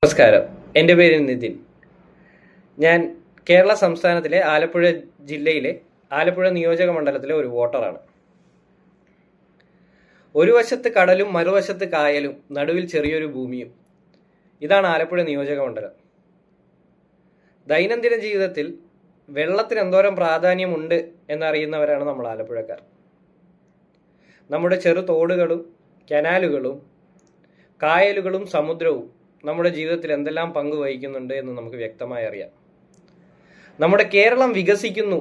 നമസ്കാരം. എൻ്റെ പേര് നിതിൻ. ഞാൻ കേരള സംസ്ഥാനത്തിലെ ആലപ്പുഴ ജില്ലയിലെ ആലപ്പുഴ നിയോജക മണ്ഡലത്തിലെ ഒരു വോട്ടറാണ്. ഒരു വശത്ത് കടലും മറുവശത്ത് കായലും നടുവിൽ ചെറിയൊരു ഭൂമിയും. ഇതാണ് ആലപ്പുഴ നിയോജക മണ്ഡലം. ദൈനംദിന ജീവിതത്തിൽ വെള്ളത്തിന് എന്തോരം പ്രാധാന്യമുണ്ട് എന്നറിയുന്നവരാണ് നമ്മൾ ആലപ്പുഴക്കാർ. നമ്മുടെ ചെറു തോടുകളും കനാലുകളും കായലുകളും സമുദ്രവും നമ്മുടെ ജീവിതത്തിൽ എന്തെല്ലാം പങ്ക് വഹിക്കുന്നുണ്ട് എന്ന് നമുക്ക് വ്യക്തമായി അറിയാം. നമ്മുടെ കേരളം വികസിക്കുന്നു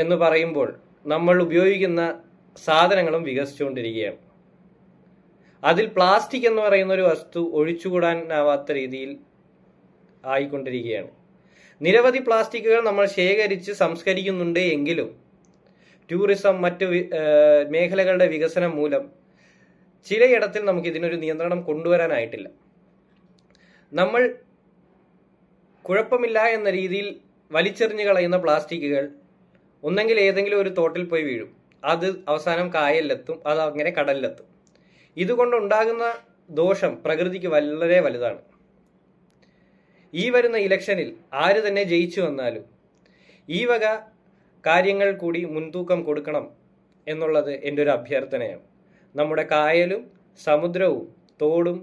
എന്ന് പറയുമ്പോൾ നമ്മൾ ഉപയോഗിക്കുന്ന സാധനങ്ങളും വികസിച്ചുകൊണ്ടിരിക്കുകയാണ്. അതിൽ പ്ലാസ്റ്റിക് എന്ന് പറയുന്ന ഒരു വസ്തു ഒഴിച്ചുകൂടാനാവാത്ത രീതിയിൽ ആയിക്കൊണ്ടിരിക്കുകയാണ്. നിരവധി പ്ലാസ്റ്റിക്കുകൾ നമ്മൾ ശേഖരിച്ച് സംസ്കരിക്കുന്നുണ്ട് എങ്കിലും ടൂറിസം മറ്റ് മേഖലകളുടെ വികസനം മൂലം ചിലയിടത്തിൽ നമുക്ക് ഇതിനൊരു നിയന്ത്രണം കൊണ്ടുവരാനായിട്ടില്ല. നമ്മൾ കുഴപ്പമില്ല എന്ന രീതിയിൽ വലിച്ചെറിഞ്ഞു കളയുന്ന പ്ലാസ്റ്റിക്കുകൾ ഒന്നെങ്കിൽ ഏതെങ്കിലും ഒരു തോട്ടിൽ പോയി വീഴും, അത് അവസാനം കായലിലെത്തും, അത് അങ്ങനെ കടലിലെത്തും. ഇതുകൊണ്ടുണ്ടാകുന്ന ദോഷം പ്രകൃതിക്ക് വളരെ വലുതാണ്. ഈ വരുന്ന ഇലക്ഷനിൽ ആര് തന്നെ ജയിച്ചു വന്നാലും ഈ വക കാര്യങ്ങൾ കൂടി മുൻതൂക്കം കൊടുക്കണം എന്നുള്ളത് എൻ്റെ ഒരു അഭ്യർത്ഥനയാണ്. നമ്മുടെ കായലും സമുദ്രവും തോടും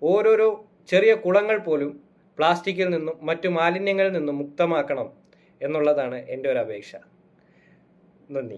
ഓരോരോ ചെറിയ കുളങ്ങൾ പോലും പ്ലാസ്റ്റിക്കിൽ നിന്നും മറ്റു മാലിന്യങ്ങളിൽ നിന്നും മുക്തമാക്കണം എന്നുള്ളതാണ് എൻ്റെ ഒരു അപേക്ഷ. നന്ദി.